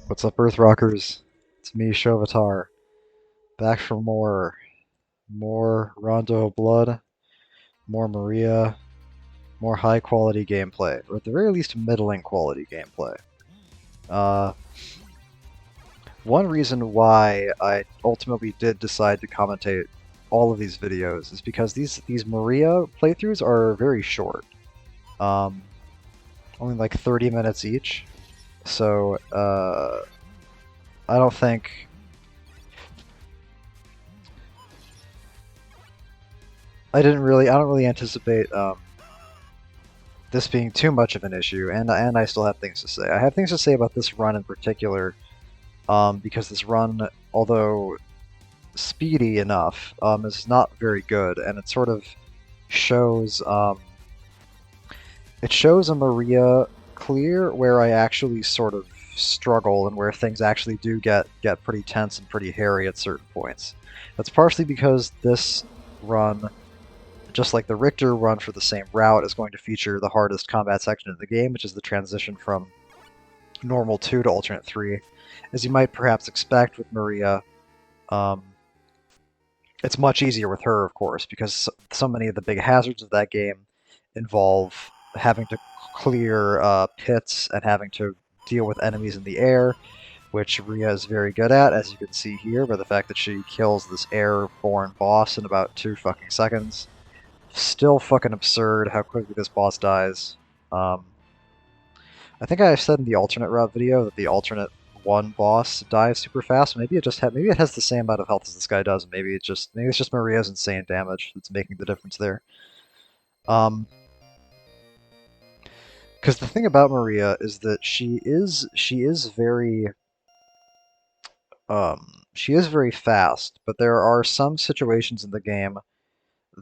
What's up, Earth Rockers? It's me, Shovatar, back for more Rondo blood, more Maria, more high quality gameplay, or at the very least, middling quality gameplay. Uh, One reason why I ultimately did decide to commentate all of these videos is because these Maria playthroughs are very short, um, only like 30 minutes each. So I don't think I don't really anticipate this being too much of an issue, and I still have things to say. I have things to say about this run in particular, because this run, although speedy enough, is not very good, and it sort of shows it shows a Maria clear where I actually sort of struggle and where things actually do get pretty tense and pretty hairy at certain points. That's partially because this run, just like the Richter run for the same route, is going to feature the hardest combat section in the game, which is the transition from normal 2 to alternate 3. As you might perhaps expect with Maria, um, it's much easier with her, of course, because so many of the big hazards of that game involve having to clear pits and having to deal with enemies in the air, which Rhea is very good at, as you can see here by the fact that she kills this airborne boss in about 2 fucking seconds. Still fucking absurd how quickly this boss dies. I think I said in the alternate route video that the alternate one boss dies super fast. Maybe maybe it has the same amount of health as this guy does. Maybe it's just Maria's insane damage that's making the difference there. Because the thing about Maria is that she is very fast, but there are some situations in the game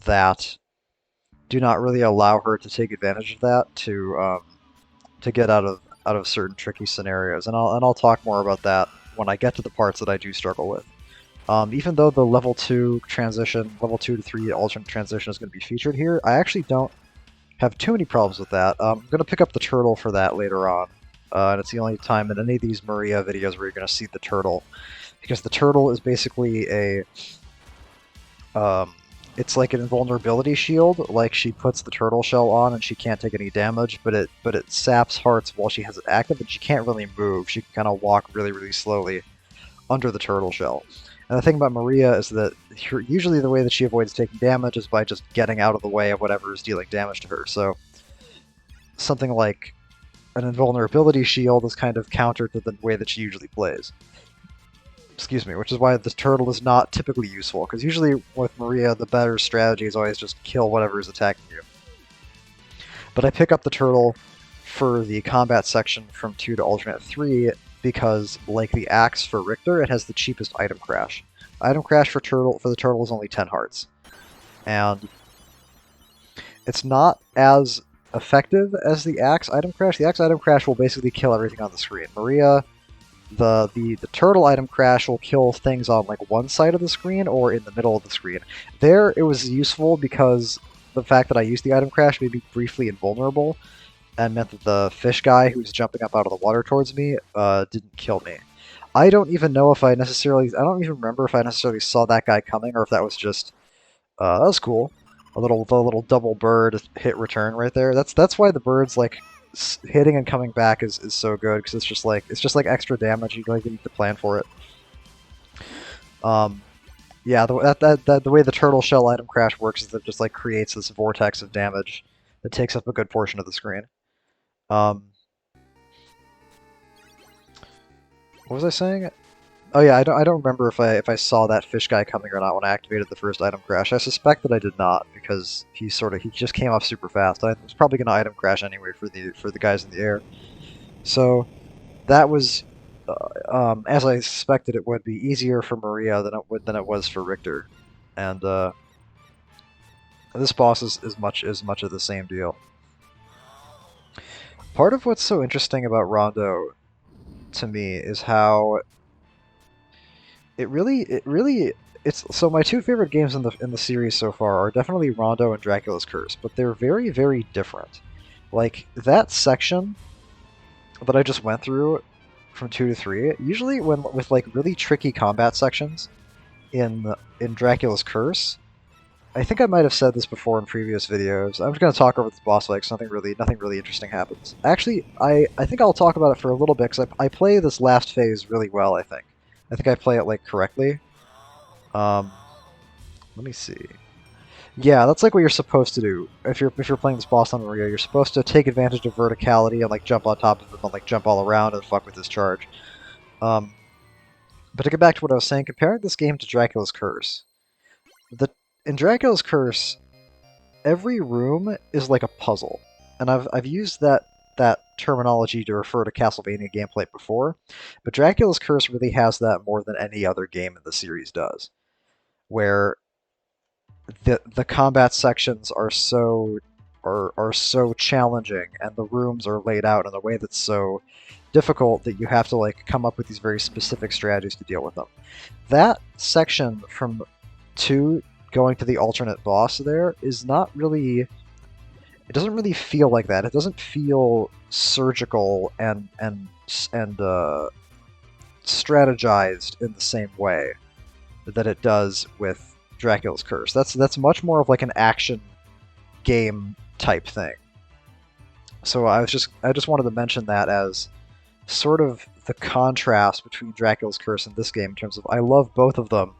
that do not really allow her to take advantage of that to get out of certain tricky scenarios, and I'll talk more about that when I get to the parts that I do struggle with. Even though the level 2 transition, level 2 to 3 alternate transition is going to be featured here, I actually don't have too many problems with that. I'm going to pick up the turtle for that later on, and it's the only time in any of these Maria videos where you're going to see the turtle, because the turtle is basically um, it's like an invulnerability shield. Like, she puts the turtle shell on and she can't take any damage, but it saps hearts while she has it active, and she can't really move. She can kind of walk really slowly under the turtle shell. And the thing about Maria is that usually the way that she avoids taking damage is by just getting out of the way of whatever is dealing damage to her. So something like an invulnerability shield is kind of counter to the way that she usually plays. Excuse me, which is why this turtle is not typically useful, because usually with Maria, the better strategy is always just kill whatever is attacking you. But I pick up the turtle for the combat section from 2 to alternate 3 because, like the axe for Richter, it has the cheapest item crash. Item crash for the turtle is only 10 hearts. And it's not as effective as the axe item crash. The axe item crash will basically kill everything on the screen. Maria, the turtle item crash will kill things on like one side of the screen or in the middle of the screen. There, it was useful because the fact that I used the item crash made me briefly invulnerable, and meant that the fish guy who was jumping up out of the water towards me didn't kill me. I don't even know if I don't even remember if I necessarily saw that guy coming, or if that was just, that was cool. The little double bird hit return right there. That's why the bird's like hitting and coming back is so good, because it's just like extra damage. You don't even need to plan for it. Yeah, the way the turtle shell item crash works is that it just like creates this vortex of damage that takes up a good portion of the screen. Um, what was I saying? Oh yeah, I don't remember if I saw that fish guy coming or not when I activated the first item crash. I suspect that I did not, because he just came off super fast. I was probably going to item crash anyway for the guys in the air. So that was, as I suspected it would be, easier for Maria than it was for Richter, and this boss is much of the same deal. Part of what's so interesting about Rondo to me is how it's so my two favorite games in the series so far are definitely Rondo and Dracula's Curse, but they're very different. Like, that section that I just went through from 2 to 3. Usually when with like really tricky combat sections in Dracula's Curse. I think I might have said this before in previous videos. I'm just going to talk over this boss fight because nothing really interesting happens. Actually, I think I'll talk about it for a little bit because I play this last phase really well, I think. I think I play it like correctly. Let me see. Yeah, that's like what you're supposed to do. If you're playing this boss on Maria, you're supposed to take advantage of verticality and like jump on top of him and like jump all around and fuck with his charge. Um, but to get back to what I was saying, comparing this game to Dracula's Curse, the in Dracula's Curse, every room is like a puzzle, and I've used that terminology to refer to Castlevania gameplay before, but Dracula's Curse really has that more than any other game in the series does, where the combat sections are so challenging, and the rooms are laid out in a way that's so difficult that you have to like come up with these very specific strategies to deal with them. That section from 2 going to the alternate boss there is not really, it doesn't really feel like that. It doesn't feel surgical and strategized in the same way that it does with Dracula's Curse. That's much more of like an action game type thing. So I just wanted to mention that as sort of the contrast between Dracula's Curse and this game in terms of I love both of them,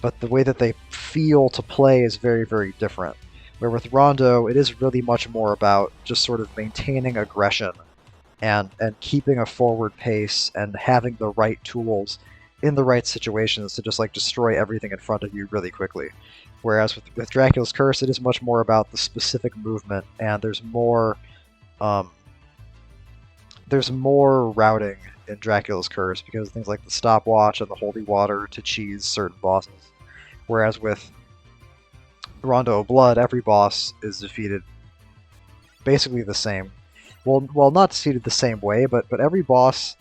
but the way that they feel to play is very, very different. Where with Rondo, it is really much more about just sort of maintaining aggression and keeping a forward pace and having the right tools in the right situations to just like destroy everything in front of you really quickly. Whereas with Dracula's Curse, it is much more about the specific movement, and there's more routing in Dracula's Curse because of things like the stopwatch and the holy water to cheese certain bosses. Whereas with Rondo of Blood, every boss is defeated basically the same. Well, not defeated the same way, but every boss.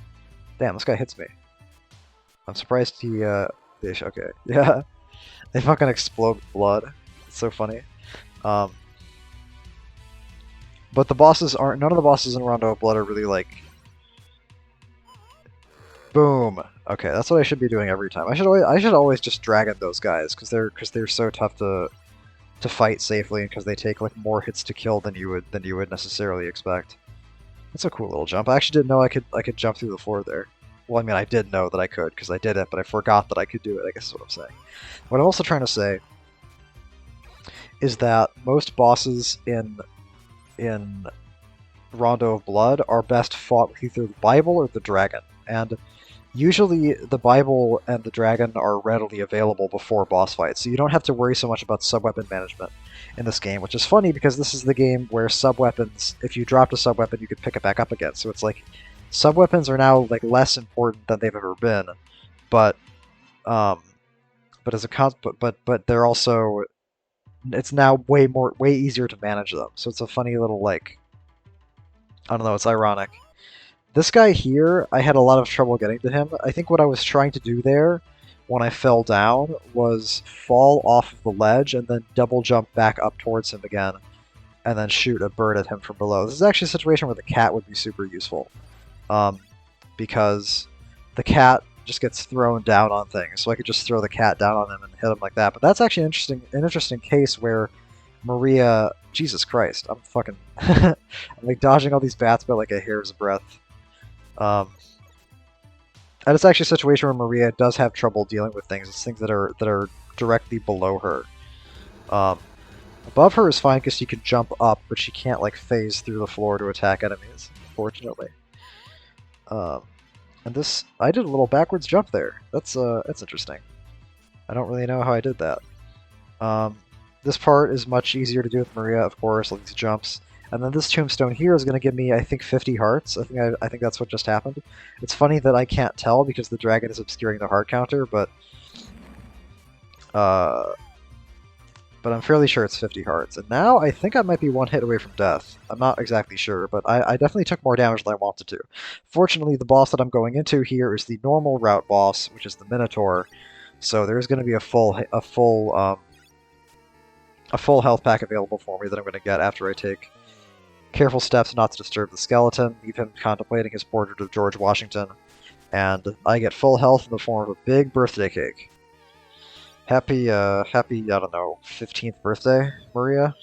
Damn, this guy hits me. I'm surprised he. Okay, yeah, they fucking explode with blood. It's so funny. But the bosses aren't. None of the bosses in Rondo of Blood are really like. Boom. Okay, that's what I should be doing every time. I should always just dragon those guys because they're so tough to fight safely and because they take like more hits to kill than you would necessarily expect. That's a cool little jump. I actually didn't know I could jump through the floor there. Well, I mean, I did know that I could because I did it, but I forgot that I could do it. I guess is what I'm saying. What I'm also trying to say is that most bosses in Rondo of Blood are best fought with either the Bible or the dragon, and usually the Bible and the dragon are readily available before boss fights, so you don't have to worry so much about sub-weapon management in this game, which is funny because this is the game where sub-weapons, if you dropped a sub-weapon, you could pick it back up again. So it's like sub-weapons are now like less important than they've ever been, but as a but they're also, it's now way easier to manage them. So it's a funny little like, I don't know, it's ironic. This guy here, I had a lot of trouble getting to him. I think what I was trying to do there when I fell down was fall off of the ledge and then double jump back up towards him again and then shoot a bird at him from below. This is actually a situation where the cat would be super useful because the cat just gets thrown down on things. So I could just throw the cat down on him and hit him like that. But that's actually an interesting case where Maria... Jesus Christ, I'm fucking... I'm like dodging all these bats by like a hair's breadth. And it's actually a situation where Maria does have trouble dealing with things. It's things that are directly below her. Above her is fine because she can jump up, but she can't like phase through the floor to attack enemies, unfortunately. And this, I did a little backwards jump there. That's interesting. I don't really know how I did that. This part is much easier to do with Maria, of course, like these jumps. And then this tombstone here is going to give me, I think, 50 hearts. I think that's what just happened. It's funny that I can't tell because the dragon is obscuring the heart counter, but I'm fairly sure it's 50 hearts. And now I think I might be one hit away from death. I'm not exactly sure, but I definitely took more damage than I wanted to. Fortunately, the boss that I'm going into here is the normal route boss, which is the Minotaur. So there's going to be a full health pack available for me that I'm going to get after I take Careful steps not to disturb the skeleton, leave him contemplating his portrait of George Washington, and I get full health in the form of a big birthday cake. Happy, I don't know, 15th birthday, Maria?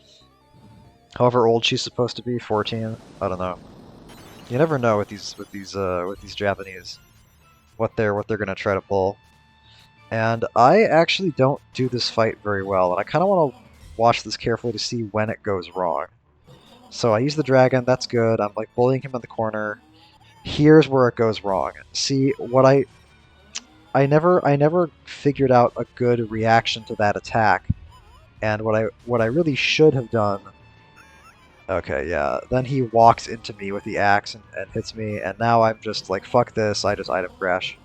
However old she's supposed to be, 14? I don't know. You never know with these Japanese what they're gonna try to pull. And I actually don't do this fight very well, and I kind of want to watch this carefully to see when it goes wrong. So I use the dragon, that's good. I'm like bullying him in the corner. Here's where it goes wrong. See, I never figured out a good reaction to that attack. And what I really should have done. Okay, yeah. Then he walks into me with the axe and hits me, and now I'm just like, fuck this, I just item crash.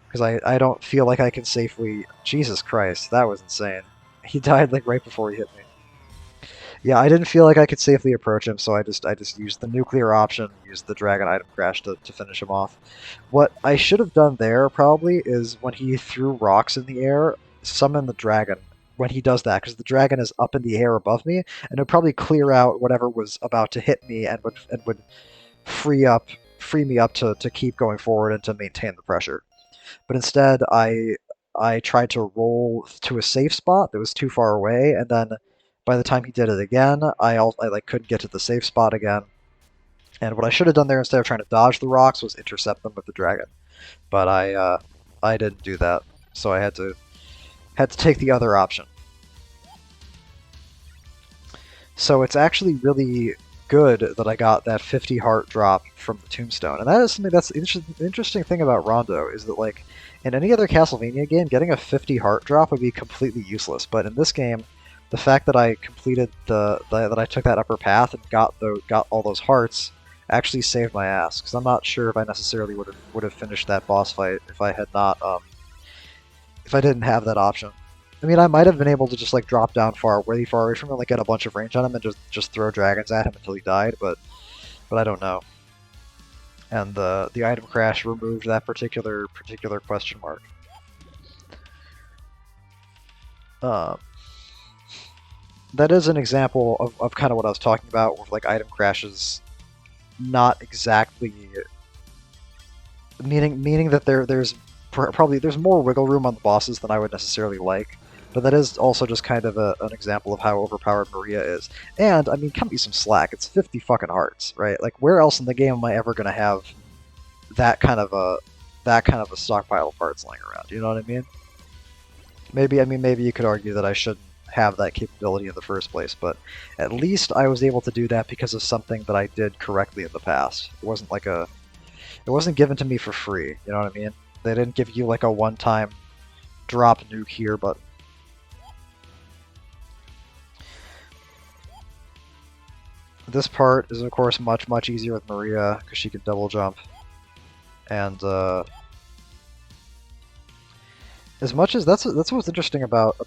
Because I don't feel like I can safely... Jesus Christ, that was insane. He died like right before he hit me. Yeah, I didn't feel like I could safely approach him, so I just used the nuclear option, used the dragon item crash to finish him off. What I should have done there, probably, is when he threw rocks in the air, summon the dragon when he does that, because the dragon is up in the air above me, and it would probably clear out whatever was about to hit me and would free me up to keep going forward and to maintain the pressure. But instead, I tried to roll to a safe spot that was too far away, and then by the time he did it again, I like couldn't get to the safe spot again. And what I should have done there instead of trying to dodge the rocks was intercept them with the dragon. But I didn't do that, so I had to take the other option. So it's actually really good that I got that 50 heart drop from the tombstone. And that is something that's the interesting thing about Rondo, is that like in any other Castlevania game, getting a 50 heart drop would be completely useless. But in this game, the fact that I completed that I took that upper path and got all those hearts actually saved my ass, because I'm not sure if I necessarily would have finished that boss fight if I had not if I didn't have that option. I mean, I might have been able to just like drop down really far away from him, like get a bunch of range on him, and just throw dragons at him until he died, but I don't know. And the item crash removed that particular question mark. That is an example of kind of what I was talking about, where like item crashes, not exactly meaning that there's more wiggle room on the bosses than I would necessarily like. But that is also just kind of an example of how overpowered Maria is. And, I mean, cut me some slack. It's 50 fucking hearts, right? Like, where else in the game am I ever going to have that kind of a stockpile of hearts lying around? You know what I mean? Maybe you could argue that I shouldn't have that capability in the first place, but at least I was able to do that because of something that I did correctly in the past. It wasn't given to me for free, you know what I mean? They didn't give you like a one-time drop nuke here, but this part is, of course, much easier with Maria, because she can double jump. And, as much as that's what's interesting about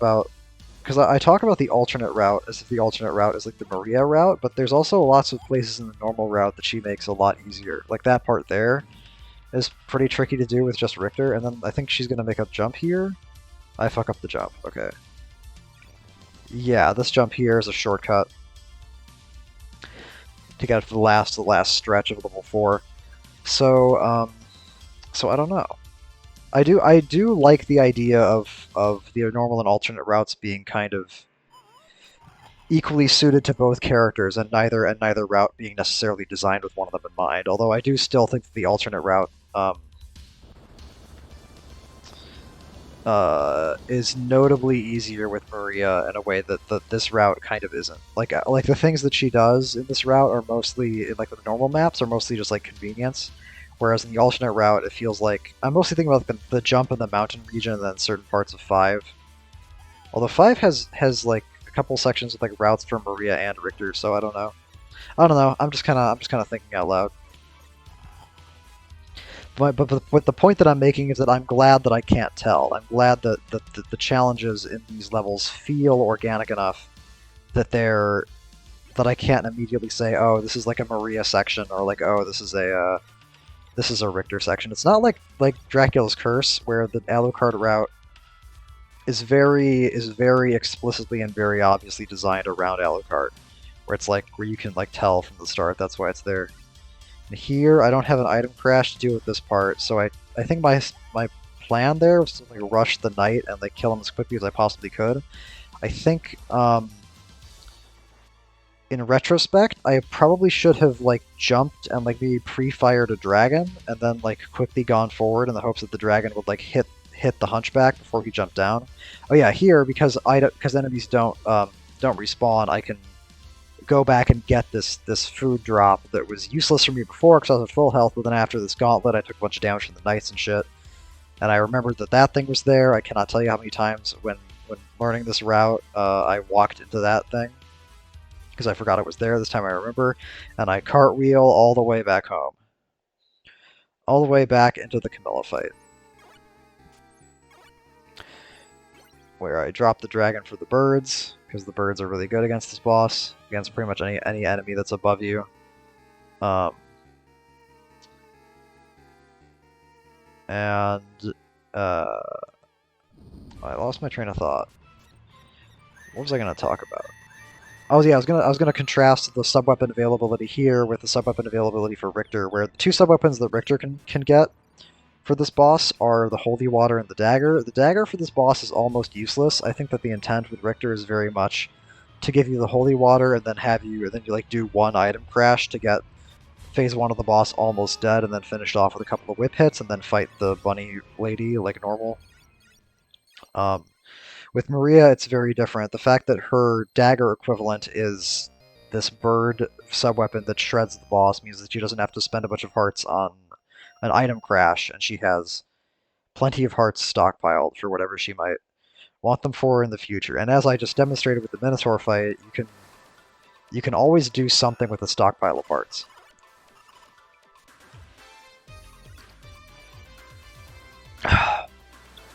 because I talk about the alternate route as if the alternate route is like the Maria route, but there's also lots of places in the normal route that she makes a lot easier. Like that part there is pretty tricky to do with just Richter, and then I think she's going to make a jump here. I fuck up the jump, okay. Yeah, this jump here is a shortcut to get to the last stretch of level 4. So I don't know. I do like the idea of the normal and alternate routes being kind of equally suited to both characters, and neither route being necessarily designed with one of them in mind. Although I do still think that the alternate route is notably easier with Maria in a way that this route kind of isn't. Like the things that she does in this route are mostly, like with normal maps, are mostly just like convenience. Whereas in the alternate route, it feels like I'm mostly thinking about the jump in the mountain region and then certain parts of 5. Although 5 has like a couple sections with like routes for Maria and Richter, so I don't know. I'm just kind of thinking out loud. But the point that I'm making is that I'm glad that I can't tell. I'm glad that the challenges in these levels feel organic enough that I can't immediately say, oh, this is like a Maria section, or like, oh, this is a Richter section. It's not like Dracula's Curse, where the Alucard route is very explicitly and very obviously designed around Alucard. where it's like where you can like tell from the start. That's why it's there. And here I don't have an item crash to do with this part, so I think my plan there was to like rush the knight and like kill him as quickly as I possibly could. I think in retrospect, I probably should have like jumped and like maybe pre-fired a dragon and then like quickly gone forward in the hopes that the dragon would like hit the hunchback before he jumped down. Oh yeah, here because enemies don't respawn, I can go back and get this food drop that was useless for me before because I was at full health, but then after this gauntlet I took a bunch of damage from the knights and shit. And I remembered that thing was there. I cannot tell you how many times when learning this route I walked into that thing because I forgot it was there. This time I remember, and I cartwheel all the way back home. All the way back into the Camilla fight. Where I drop the dragon for the birds, because the birds are really good against this boss, against pretty much any enemy that's above you. And I lost my train of thought. What was I going to talk about? Oh yeah, I was gonna contrast the sub-weapon availability here with the sub-weapon availability for Richter, where the two sub-weapons that Richter can get for this boss are the Holy Water and the Dagger. The Dagger for this boss is almost useless. I think that the intent with Richter is very much to give you the Holy Water and then you like do one item crash to get phase 1 of the boss almost dead and then finish off with a couple of whip hits and then fight the bunny lady like normal. With Maria, it's very different. The fact that her dagger equivalent is this bird sub-weapon that shreds the boss means that she doesn't have to spend a bunch of hearts on an item crash, and she has plenty of hearts stockpiled for whatever she might want them for in the future. And as I just demonstrated with the Minotaur fight, you can always do something with a stockpile of hearts.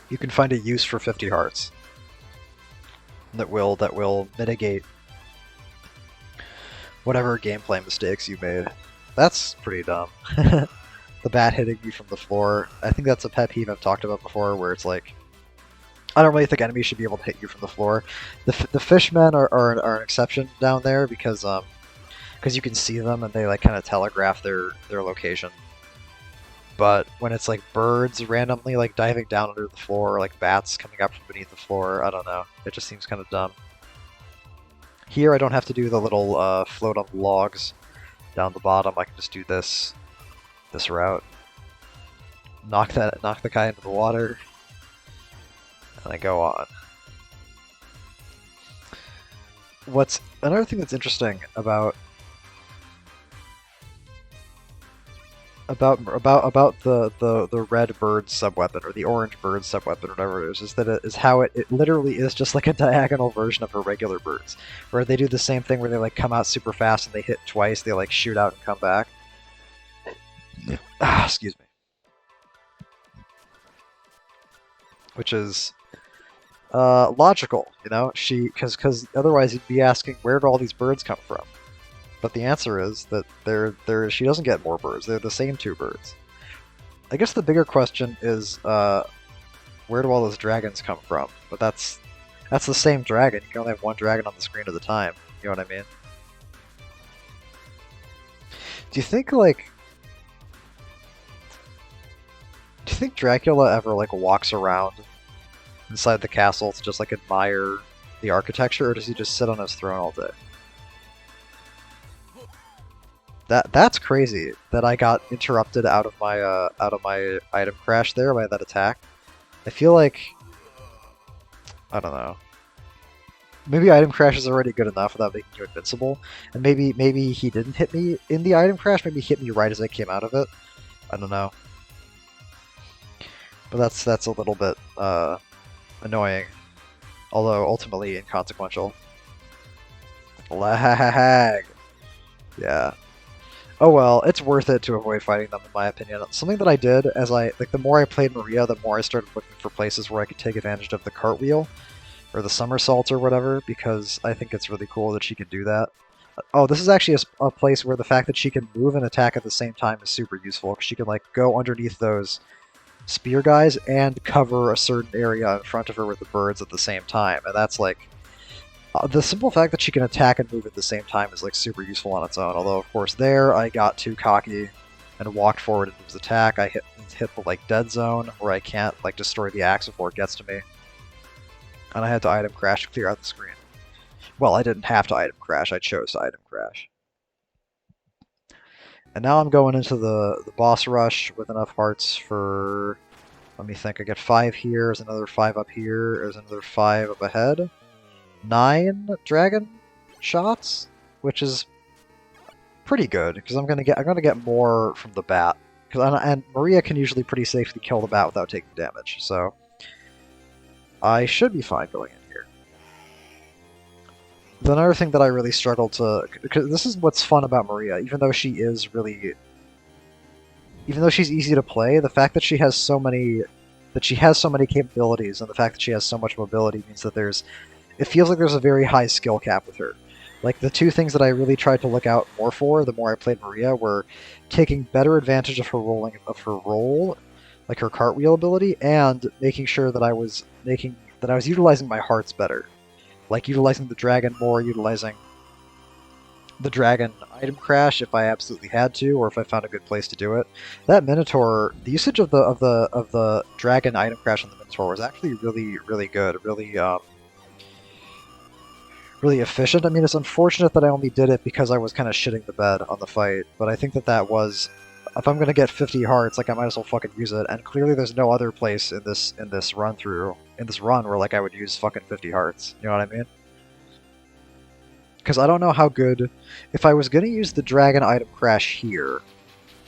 You can find a use for 50 hearts that will mitigate whatever gameplay mistakes you made. That's pretty dumb. The bat hitting you from the floor. I think that's a pet peeve I've talked about before, where it's like, I don't really think enemies should be able to hit you from the floor. The fishmen are an exception down there because you can see them and they like kind of telegraph their location. But when it's like birds randomly like diving down under the floor, or like bats coming up from beneath the floor, I don't know. It just seems kind of dumb. Here I don't have to do the little float on the logs down the bottom. I can just do this route. Knock the guy into the water, and I go on. What's another thing that's interesting about the red bird sub-weapon, or the orange bird sub-weapon, or whatever it is that it is how it literally is just like a diagonal version of her regular birds, where they do the same thing where they like come out super fast and they hit twice, they like shoot out and come back. Excuse me. Which is logical, you know, because otherwise you'd be asking, where do all these birds come from? But the answer is that she doesn't get more birds. They're the same two birds. I guess the bigger question is, where do all those dragons come from? But that's the same dragon. You can only have one dragon on the screen at a time. You know what I mean? Do you think Dracula ever like walks around inside the castle to just like admire the architecture, or does he just sit on his throne all day? That's crazy that I got interrupted out of my item crash there by that attack. I feel like, I don't know. Maybe item crash is already good enough without making you invincible, and maybe he didn't hit me in the item crash. Maybe he hit me right as I came out of it. I don't know. But that's a little bit annoying, although ultimately inconsequential. Lag. Yeah. Oh well, it's worth it to avoid fighting them, in my opinion. Something that I did as the more I played Maria, the more I started looking for places where I could take advantage of the cartwheel, or the somersault or whatever, because I think it's really cool that she can do that. Oh, this is actually a place where the fact that she can move and attack at the same time is super useful, because she can like go underneath those spear guys and cover a certain area in front of her with the birds at the same time, and that's like The simple fact that she can attack and move at the same time is like super useful on its own. Although, of course, there I got too cocky and walked forward into his attack. I hit the like dead zone where I can't like destroy the axe before it gets to me, and I had to item crash to clear out the screen. Well, I didn't have to item crash. I chose to item crash. And now I'm going into the boss rush with enough hearts for. Let me think. I get 5 here. There's another 5 up here. There's another 5 up ahead. 9 dragon shots, which is pretty good because I'm gonna get more from the bat. And Maria can usually pretty safely kill the bat without taking damage, so I should be fine going in here. Another thing that I really struggle to, because this is what's fun about Maria, even though she's easy to play, the fact that she has so many capabilities and the fact that she has so much mobility means that it feels like there's a very high skill cap with her. Like, the 2 things that I really tried to look out more for the more I played Maria were taking better advantage of her roll, like her cartwheel ability, and making sure that I was utilizing my hearts better. Like utilizing the dragon more, utilizing the dragon item crash if I absolutely had to, or if I found a good place to do it. That Minotaur, the usage of the dragon item crash on the Minotaur was actually really, really good, really efficient. I mean, it's unfortunate that I only did it because I was kind of shitting the bed on the fight, but I think that was, if I'm going to get 50 hearts, like, I might as well fucking use it, and clearly there's no other place in this run where, like, I would use fucking 50 hearts, you know what I mean? Because I don't know how good, if I was going to use the dragon item crash here,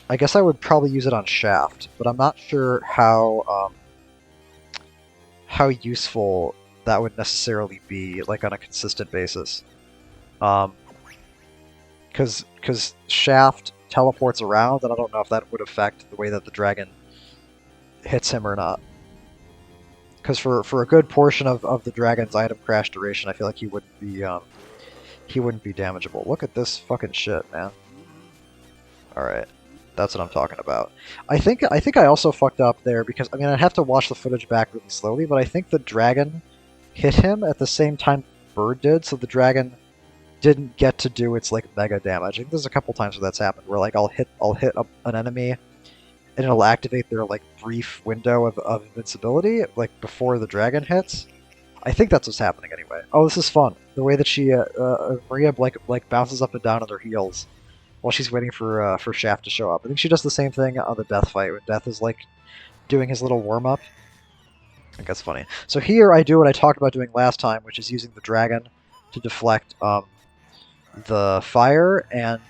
I guess I would probably use it on Shaft, but I'm not sure how useful that would necessarily be, like, on a consistent basis. Because Shaft teleports around, and I don't know if that would affect the way that the dragon hits him or not. Because for a good portion of the dragon's item crash duration, I feel like he wouldn't be damageable. Look at this fucking shit, man. Alright. That's what I'm talking about. I think I also fucked up there because, I mean, I'd have to watch the footage back really slowly, but I think the dragon hit him at the same time Bird did, so the dragon didn't get to do its, like, mega damage. I think there's a couple times where that's happened, where, like, I'll hit an enemy and it'll activate their, like, brief window of invincibility, like, before the dragon hits. I think that's what's happening anyway. Oh, this is fun. The way that she, Maria, like bounces up and down on her heels while she's waiting for Shaft to show up. I think she does the same thing on the Death fight when Death is, like, doing his little warm-up. I think that's funny. So here I do what I talked about doing last time, which is using the dragon to deflect the fire and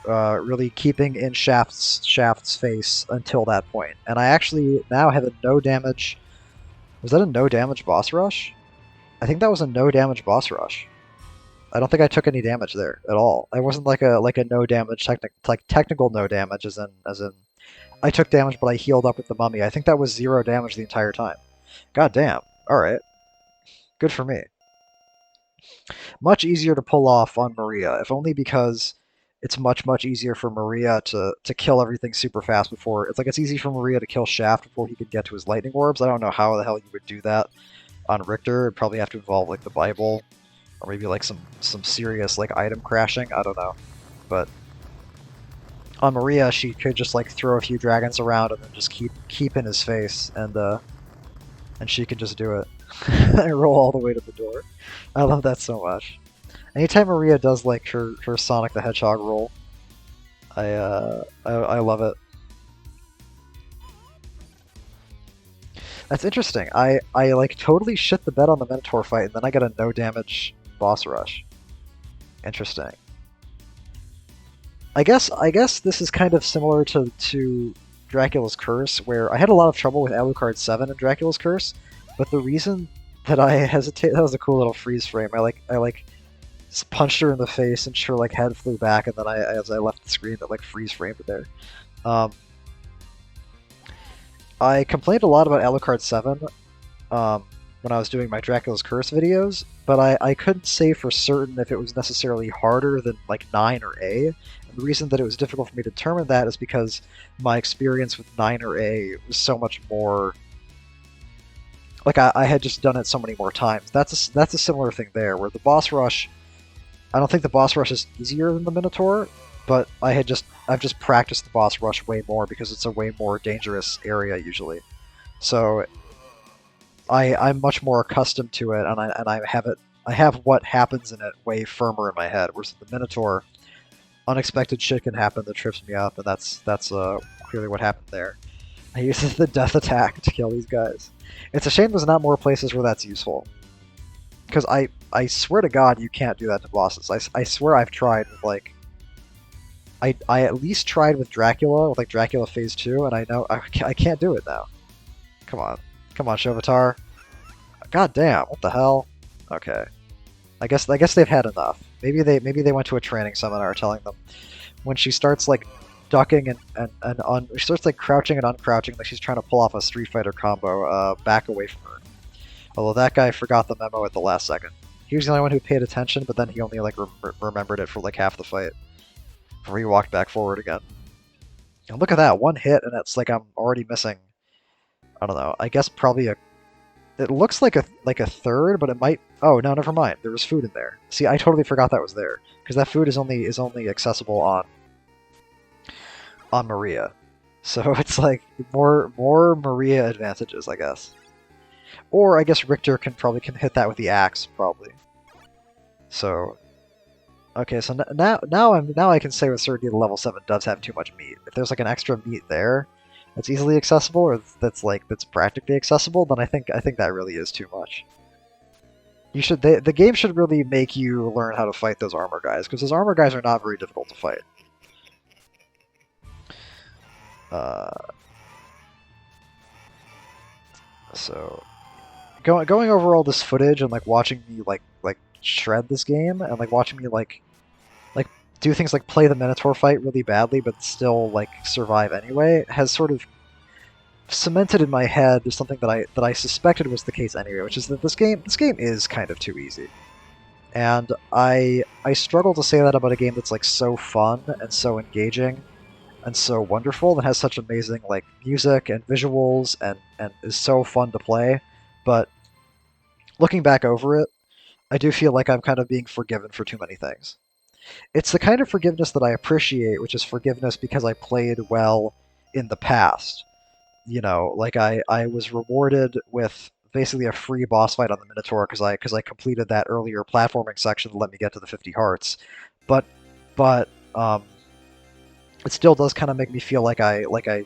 really keeping in Shaft's face until that point. And I actually now have a no damage. Was that a no damage boss rush? I think that was a no damage boss rush. I don't think I took any damage there at all. I wasn't like a no damage technical no damage as in I took damage but I healed up with the mummy. I think that was 0 damage the entire time. God damn. Alright. Good for me. Much easier to pull off on Maria, if only because it's much easier for Maria to kill everything super fast before. It's easy for Maria to kill Shaft before he could get to his lightning orbs. I don't know how the hell you would do that on Richter. It'd probably have to involve, like, the Bible, or maybe, like, some serious, like, item crashing. I don't know. But on Maria, she could just, like, throw a few dragons around and then just keep in his face, and she can just do it. And roll all the way to the door. I love that so much. Anytime Maria does, like, her Sonic the Hedgehog roll, I love it. That's interesting. I like totally shit the bed on the Minotaur fight, and then I get a no damage boss rush. Interesting. I guess this is kind of similar to Dracula's Curse, where I had a lot of trouble with Alucard 7 in Dracula's Curse, but the reason that I hesitate, that was a cool little freeze frame. I punched her in the face and her, like, head flew back, and then as I left the screen, it, like, freeze framed it there. I complained a lot about Alucard 7 when I was doing my Dracula's Curse videos, but I couldn't say for certain if it was necessarily harder than, like, 9 or A. And the reason that it was difficult for me to determine that is because my experience with 9 or A was so much more Like I had just done it so many more times. That's a similar thing there, where the boss rush. I don't think the boss rush is easier than the Minotaur, but I've just practiced the boss rush way more because it's a way more dangerous area usually. So I'm much more accustomed to it, and I have what happens in it way firmer in my head. Whereas the Minotaur, unexpected shit can happen that trips me up, and that's clearly what happened there. I use the death attack to kill these guys. It's a shame there's not more places where that's useful. Because I swear to God you can't do that to bosses. I swear I've tried with like I at least tried with Dracula, with like Dracula Phase 2, and I know I can't do it now. Come on. Come on, Shovatar. God damn, what the hell? Okay. I guess they've had enough. Maybe they went to a training seminar telling them when she starts like ducking and she starts like crouching and uncrouching like she's trying to pull off a Street Fighter combo, back away from her. Although that guy forgot the memo at the last second. He was the only one who paid attention, but then he only like remembered it for like half the fight before he walked back forward again. And look at that, one hit and it's like I'm already missing. I don't know. I guess probably a. It looks like a third, but it might. Oh no, never mind. There was food in there. See, I totally forgot that was there because that food is only accessible on Maria. So it's like more Maria advantages, I guess. Or I guess Richter can hit that with the axe probably. So okay, so now I can say with certainty the level 7 does have too much meat. If there's like an extra meat there that's easily accessible or that's practically accessible, then I think that really is too much. The game should really make you learn how to fight those armor guys because those armor guys are not very difficult to fight. So going over all this footage and like watching me like shred this game and like watching me like do things like play the Minotaur fight really badly but still like survive anyway has sort of cemented in my head something that I suspected was the case anyway, which is that this game is kind of too easy. And I struggle to say that about a game that's like so fun and so engaging and so wonderful that has such amazing like music and visuals and is so fun to play. But looking back over it, I do feel like I'm kind of being forgiven for too many things. It's the kind of forgiveness that I appreciate, which is forgiveness because I played well in the past. You know, like I was rewarded with basically a free boss fight on the Minotaur because I completed that earlier platforming section that let me get to the 50 hearts. But but it still does kind of make me feel like I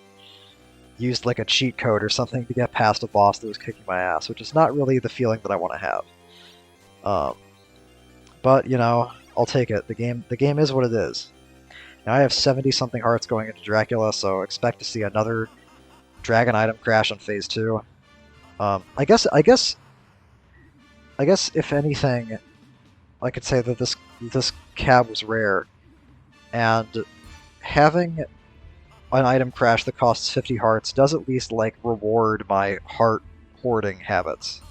used like a cheat code or something to get past a boss that was kicking my ass, which is not really the feeling that I want to have. But you know, I'll take it. The game is what it is. Now I have 70 something hearts going into Dracula, so expect to see another dragon item crash on Phase 2. I guess if anything, I could say that this cab was rare, and having an item crash that costs 50 hearts does at least like reward my heart hoarding habits.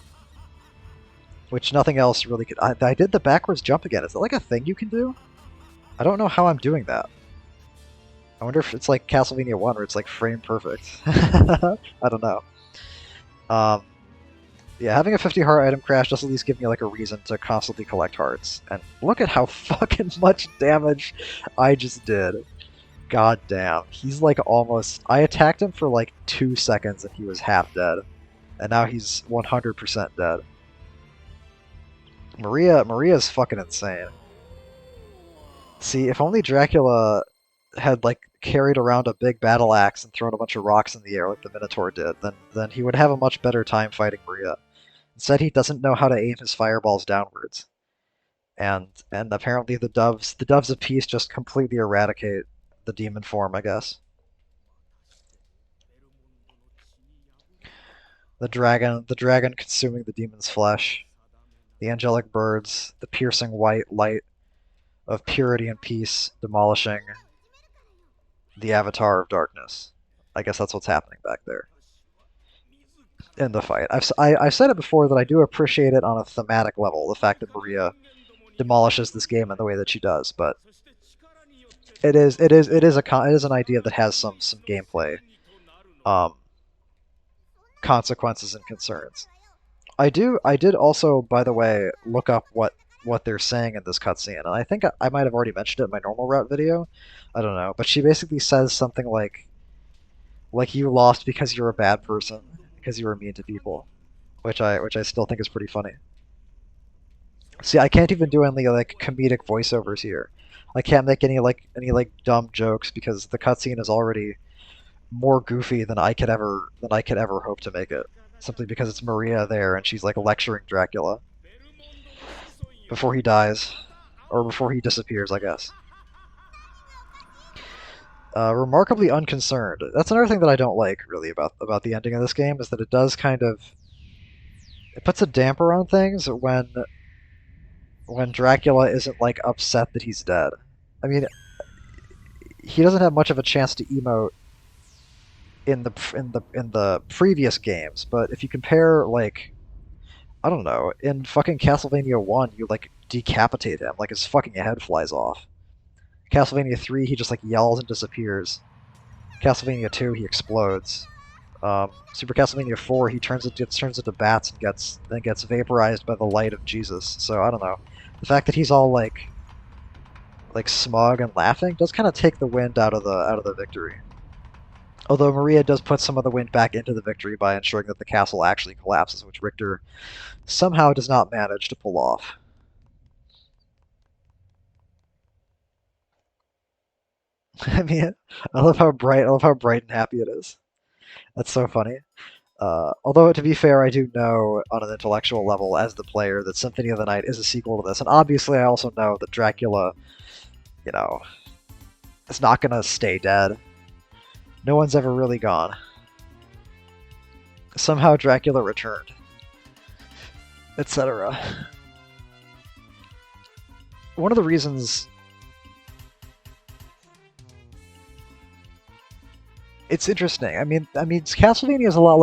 Which nothing else really could. I did the backwards jump again. Is that like a thing you can do? I don't know how I'm doing that. I wonder if it's like Castlevania 1 where it's like frame perfect. I don't know. Yeah, having a 50 heart item crash does at least give me like a reason to constantly collect hearts. And look at how fucking much damage I just did. God damn. He's like almost... I attacked him for like 2 seconds and he was half dead. And now he's 100% dead. Maria's fucking insane. See, if only Dracula had like carried around a big battle axe and thrown a bunch of rocks in the air like the Minotaur did, then he would have a much better time fighting Maria. Instead, he doesn't know how to aim his fireballs downwards, and apparently the doves of peace just completely eradicate the demon form, I guess. The dragon consuming the demon's flesh, the angelic birds, the piercing white light of purity and peace demolishing the avatar of darkness. I guess that's what's happening back there in the fight. I've said it before that I do appreciate it on a thematic level, the fact that Maria demolishes this game in the way that she does, but it is an idea that has some gameplay consequences and concerns. I did also, by the way, look up what they're saying in this cutscene, and I think I might have already mentioned it in my normal route video. I don't know, but she basically says something like you lost because you're a bad person, because you were mean to people, which I still think is pretty funny. See, I can't even do any like comedic voiceovers here. I can't make any dumb jokes because the cutscene is already more goofy than I could ever hope to make it. Simply because it's Maria there and she's like lecturing Dracula before he dies, or before he disappears, I guess. Remarkably unconcerned. That's another thing that I don't like really about the ending of this game is that it does kind of it puts a damper on things when Dracula isn't like upset that he's dead. I mean, he doesn't have much of a chance to emote in the previous games, but if you compare like I don't know, in fucking Castlevania 1, you like decapitate him, like his fucking head flies off. Castlevania 3, he just like yells and disappears. Castlevania 2, he explodes. Super Castlevania 4, he turns into bats and gets vaporized by the light of Jesus. So I don't know. The fact that he's all like smug and laughing does kind of take the wind out of the victory. Although Maria does put some of the wind back into the victory by ensuring that the castle actually collapses, which Richter somehow does not manage to pull off. I mean, I love how bright and happy it is. That's so funny. Although, to be fair, I do know on an intellectual level, as the player, that Symphony of the Night is a sequel to this, and obviously, I also know that Dracula, you know, is not gonna stay dead. No one's ever really gone. Somehow, Dracula returned, etc. One of the reasons it's interesting. I mean, Castlevania is a lot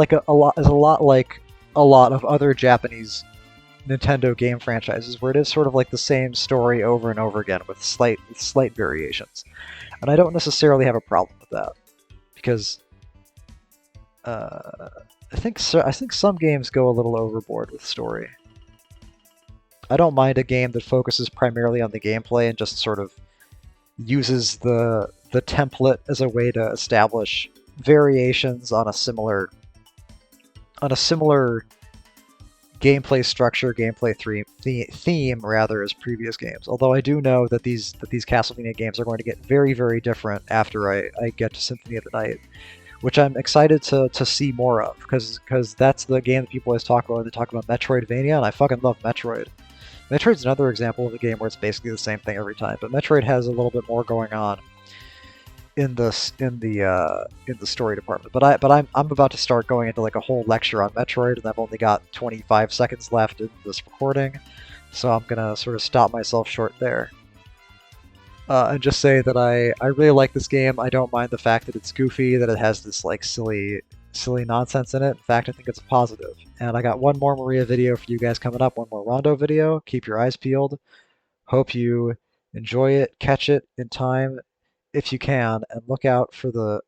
like a lot of other Japanese Nintendo game franchises, where it is sort of like the same story over and over again with slight variations. And I don't necessarily have a problem with that because uh, I think some games go a little overboard with story. I don't mind a game that focuses primarily on the gameplay and just sort of uses the template as a way to establish variations on a similar gameplay structure, theme rather as previous games. Although I do know that these Castlevania games are going to get very very different after I get to Symphony of the Night, which I'm excited to see more of because that's the game that people always talk about when they talk about Metroidvania, and I fucking love Metroid. Metroid's another example of a game where it's basically the same thing every time, but Metroid has a little bit more going on in the story department. I'm about to start going into like a whole lecture on Metroid, and I've only got 25 seconds left in this recording, so I'm gonna sort of stop myself short there. And just say that I really like this game. I don't mind the fact that it's goofy, that it has this like silly nonsense in it. In fact, I think it's a positive. And I got one more Maria video for you guys coming up, one more Rondo video. Keep your eyes peeled. Hope you enjoy it, catch it in time if you can, and look out for the